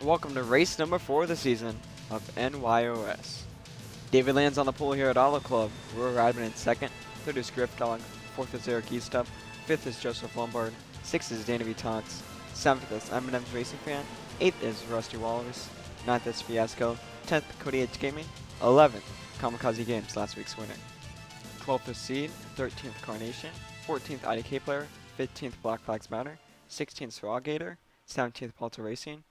Welcome to race number 4 of the season of NYOS. David lands on the pole here at Auto Club. We're riding in second. Third is Griff Dog. Fourth is Eric Eastup. Fifth is Joseph Lombard. Sixth is Danny V. Tonks. Seventh is Eminem's Racing Fan. Eighth is Rusty Walrus. Ninth is Fiasco. 10th, Cody H Gaming. 11th, Kamikaze Games, last week's winner. 12th is Seed. 13th, Carnation. 14th, IDK Player. 15th, Black Flags Matter. 16th, Raw Gator. 17th, Palta Racing.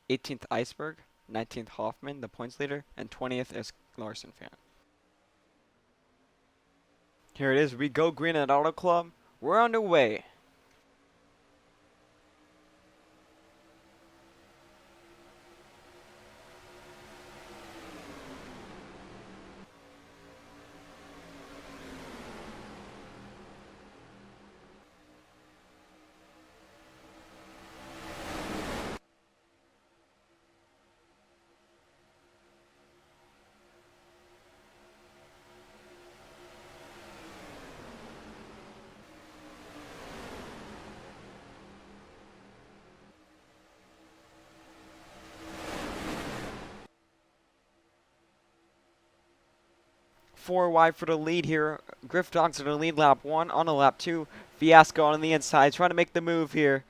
18th, Iceberg. 19th, Hoffman, the points leader. And 20th is Larson Fan. Here it is. We go green at Auto Club. We're underway. Four wide for the lead here. Griff Dog's in the lead lap 1 on a lap 2. Fiasco on the inside trying to make the move here.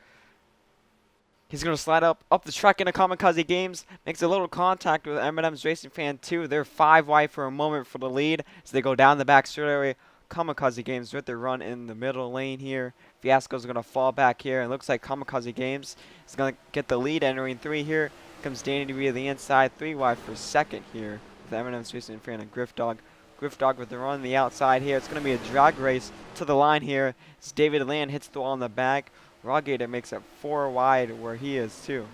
He's going to slide up the track into Kamikaze Games. Makes a little contact with Eminem's Racing Fan 2. They're 5 wide for a moment for the lead as they go down the back straightaway. Kamikaze Games with their run in the middle lane here. Fiasco's going to fall back here. It looks like Kamikaze Games is going to get the lead entering 3 here. Comes Danny to be the inside. 3 wide for second here with Eminem's Racing Fan and Griff Dog. Griff Dog with the run on the outside here. It's going to be a drag race to the line here. As David Land hits the wall in the back. Raw Gator makes it 4 wide where he is too.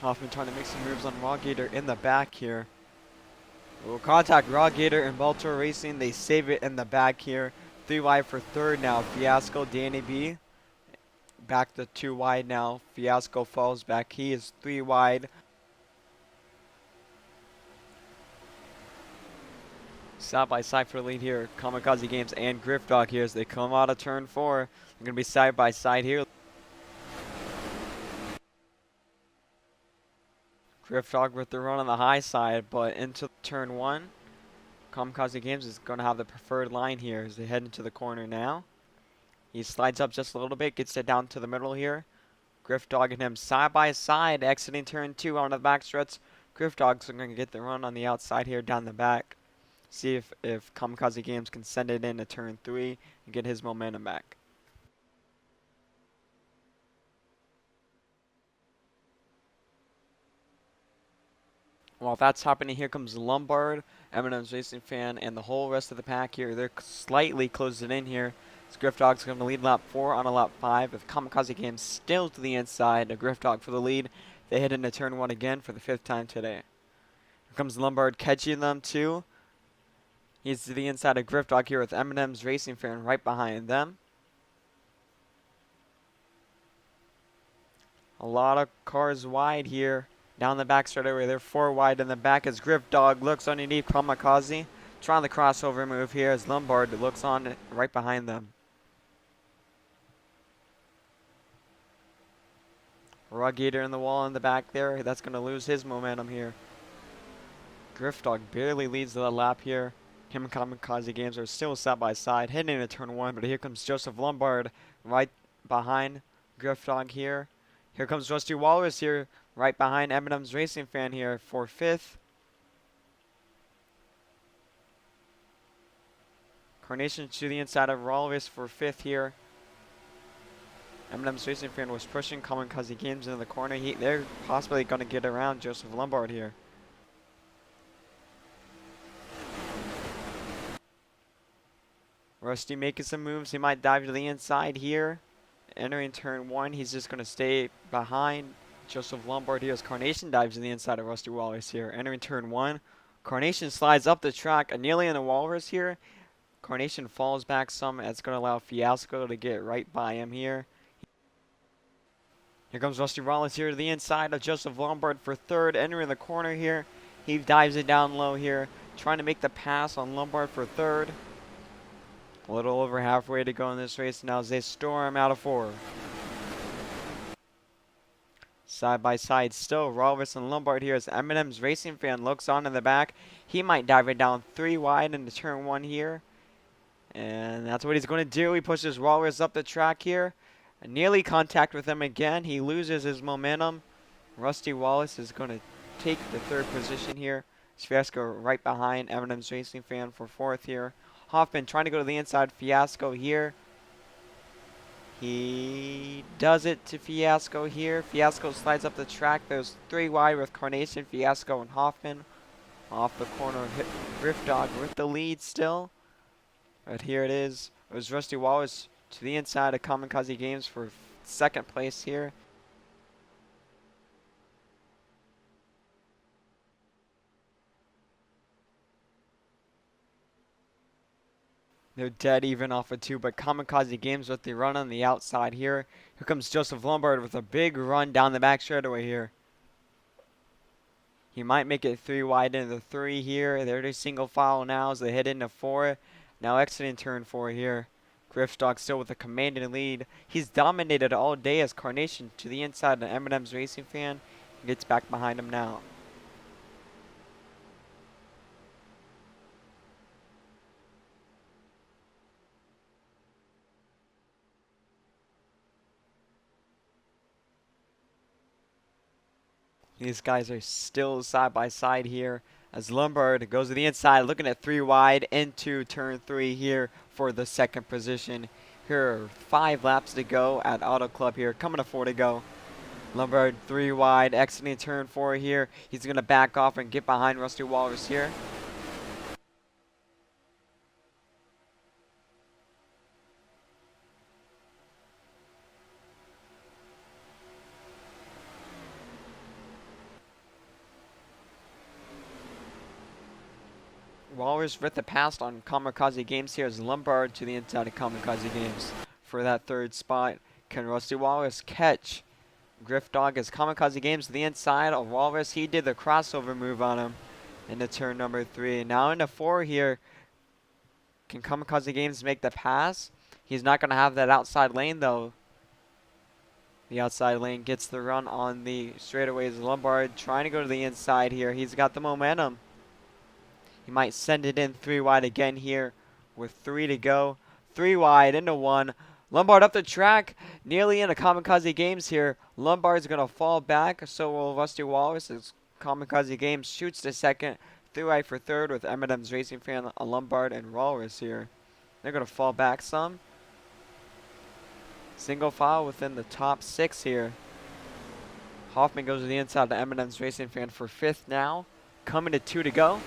Hoffman trying to make some moves on Raw Gator in the back here. We'll contact Raw Gator and Baltimore Racing. They save it in the back here. 3 wide for third now. Fiasco, Danny B. Back to 2 wide now. Fiasco falls back. He is 3 wide. Side by side for the lead here. Kamikaze Games and Griff Dog here as they come out of turn 4. They're going to be side by side here. Griff Dog with the run on the high side, but into turn 1. Kamikaze Games is going to have the preferred line here as they head into the corner now. He slides up just a little bit, gets it down to the middle here. Griff Dog and him side by side, exiting turn 2 on the back stretch. Griff Dog's going to get the run on the outside here down the back. See if Kamikaze Games can send it into turn 3 and get his momentum back. While that's happening, here comes Lombard, Eminem's Racing Fan, and the whole rest of the pack here. They're slightly closing in here. Griff Dog's going to lead lap 4 on a lap 5 with Kamikaze Games still to the inside. A Griff Dog for the lead. They hit into turn 1 again for the 5th time today. Here comes Lombard catching them too. He's to the inside of Griff Dog here with Eminem's Racing Fan right behind them. A lot of cars wide here down the back straightaway. They're 4 wide in the back as Griff Dog looks underneath Kamikaze. Trying the crossover move here as Lombard looks on right behind them. Raw Gator in the wall in the back there. That's going to lose his momentum here. Griff Dog barely leads the lap here. Him and Kamikaze Games are still side by side, heading into turn 1, but here comes Joseph Lombard right behind Griff Dog here. Here comes Rusty Walrus here, right behind Eminem's Racing Fan here for 5th. Carnation to the inside of Walrus for 5th here. Eminem's Racing Fan was pushing Kamikaze Games into the corner. They're possibly going to get around Joseph Lombard here. Rusty making some moves. He might dive to the inside here. Entering turn 1, he's just going to stay behind Joseph Lombard here as Carnation dives to the inside of Rusty Walrus here. Entering turn 1, Carnation slides up the track. Nearly in the Walrus here. Carnation falls back some. That's going to allow Fiasco to get right by him here. Here comes Rusty Rollins here to the inside of Joseph Lombard for 3rd. Entering the corner here. He dives it down low here. Trying to make the pass on Lombard for 3rd. A little over halfway to go in this race now as they storm out of 4. Side by side still, Walrus and Lombard here as Eminem's Racing Fan looks on in the back. He might dive it down 3 wide into turn 1 here. And that's what he's going to do. He pushes Walrus up the track here. Nearly contact with him again. He loses his momentum. Rusty Wallace is going to take the 3rd position here. Fiasco right behind Eminem's Racing Fan for 4th here. Hoffman trying to go to the inside. Fiasco here. He does it to Fiasco here. Fiasco slides up the track. There's 3 wide with Carnation, Fiasco, and Hoffman. Off the corner, hit Griff Dog with the lead still. But here it is. It was Rusty Wallace to the inside of Kamikaze Games for 2nd place here. They're dead even off of 2, but Kamikaze Games with the run on the outside here. Here comes Joseph Lombard with a big run down the back straightaway here. He might make it 3 wide into 3 here. They're just single file now as they head into 4. Now exiting turn 4 here. Griffstock still with a commanding lead. He's dominated all day as Carnation to the inside of Eminem's Racing Fan. He gets back behind him now. These guys are still side by side here as Lombard goes to the inside, looking at 3 wide into turn 3 here for the 2nd position. Here are 5 laps to go at Auto Club here, coming to 4 to go. Lombard 3 wide, exiting turn 4 here. He's going to back off and get behind Rusty Walrus here. Walrus with the pass on Kamikaze Games here as Lombard to the inside of Kamikaze Games for that 3rd spot. Can Rusty Walrus catch Griff Dog as Kamikaze Games to the inside of Walrus? He did the crossover move on him into turn number 3. Now into 4 here. Can Kamikaze Games make the pass? He's not going to have that outside lane though. The outside lane gets the run on the straightaways. Lombard trying to go to the inside here. He's got the momentum. He might send it in 3 wide again here with 3 to go. 3 wide into 1. Lombard up the track, nearly into Kamikaze Games here. Lombard's going to fall back, so will Rusty Wallace as Kamikaze Games shoots to 2nd. 3 wide for 3rd with Eminem's Racing Fan, Lombard, and Walrus here. They're going to fall back some. Single file within the top 6 here. Hoffman goes to the inside of Eminem's Racing Fan for 5th now. Coming to 2 to go.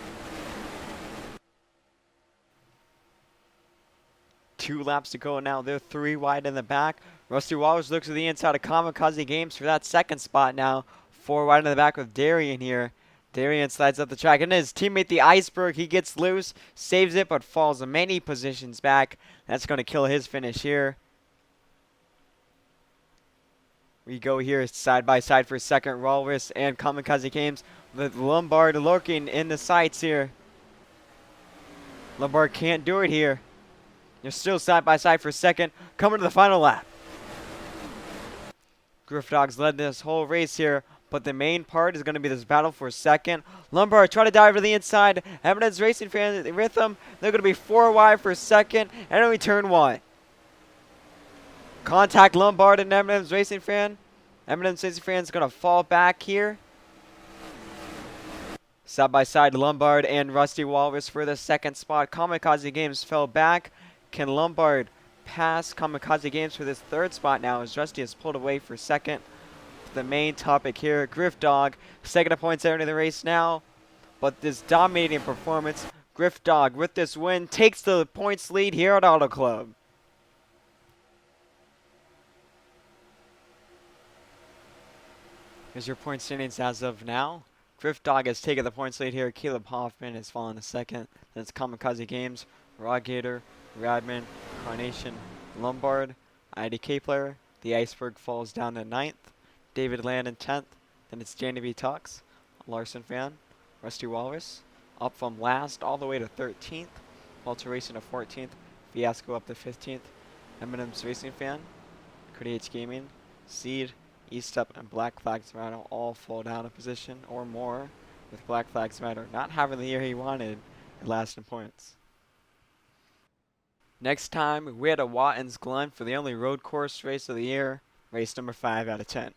2 laps to go now. They're 3 wide in the back. Rusty Wallace looks to the inside of Kamikaze Games for that 2nd spot now. 4 wide in the back with Darian here. Darian slides up the track. And his teammate, the Iceberg, he gets loose, saves it, but falls many positions back. That's going to kill his finish here. We go here side by side for 2nd, Walrus and Kamikaze Games with Lombard lurking in the sights here. Lombard can't do it here. You're still side by side for 2nd. Coming to the final lap. Griff Dogs led this whole race here, but the main part is going to be this battle for 2nd. Lombard try to dive to the inside. Eminem's Racing Fan with them. They're going to be 4 wide for 2nd, and then we turn 1. Contact Lombard and Eminem's Racing Fan. Eminem's Racing Fan is going to fall back here. Side by side, Lombard and Rusty Walrus for the 2nd spot. Kamikaze Games fell back. Can Lombard pass Kamikaze Games for this 3rd spot now as Rusty is pulled away for 2nd? The main topic here, Griff Dog, 2nd points entering the race now. But this dominating performance, Griff Dog with this win takes the points lead here at Auto Club. Here's your point standings as of now. Griff Dog has taken the points lead here. Caleb Hoffman has fallen to 2nd. Then it's Kamikaze Games, Raw Gator, Radman, Carnation, Lombard, IDK player. The Iceberg falls down to 9th. David Land in 10th. Then it's Jandy B. Tux, Larson Fan, Rusty Walrus, up from last all the way to 13th. Walter Racing to 14th. Fiasco up to 15th. Eminem's Racing Fan, Cody H Gaming, Seed, E-Step, and Black Flags Matter all fall down a position or more, with Black Flags Matter not having the year he wanted at last in points. Next time, we had a Watkins Glen for the only road course race of the year, race number 5 out of 10.